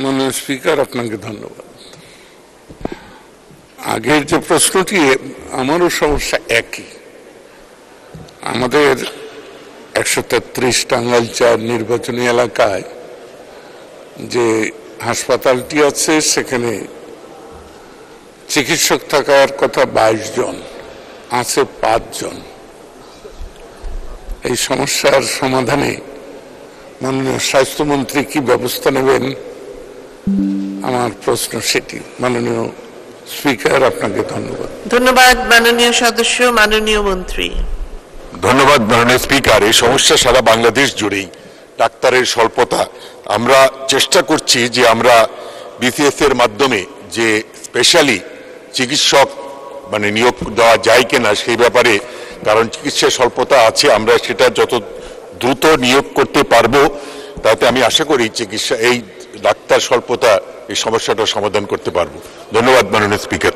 মাননীয় স্পিকার, আপনাকে ধন্যবাদ। আগের যে প্রশ্নটি, আমারও সমস্যা একই। আমাদের 133 টাঙ্গাইল 4 নির্বাচনী এলাকায় যে হাসপাতালটি আছে সেখানে চিকিৎসক থাকার কথা 22 জন, আছে 5 জন। এই সমস্যার সমাধানে মাননীয় স্বাস্থ্যমন্ত্রী কি ব্যবস্থা নেবেন, আমার প্রশ্ন সেটি। মাননীয় স্পিকার, আপনাকে ধন্যবাদ। ধন্যবাদ মাননীয় সদস্য। মাননীয় মন্ত্রী। ধন্যবাদ মাননীয় স্পিকার। এই সমস্যা সারা বাংলাদেশ জুড়েই, ডাক্তারের স্বল্পতা। আমরা চেষ্টা করছি যে আমরা বিসিএস এর মাধ্যমে যে স্পেশালি চিকিৎসক নিয়োগ দেওয়া যায় কিনা সেই ব্যাপারে, কারণ চিকিৎসার স্বল্পতা আছে, আমরা সেটা যত দ্রুত নিয়োগ করতে পারবো তাতে আমি আশা করি চিকিৎসা এই ডাক্তার স্বল্পতা এই সমস্যাটা সমাধান করতে পারবো। ধন্যবাদ মাননীয় স্পিকার।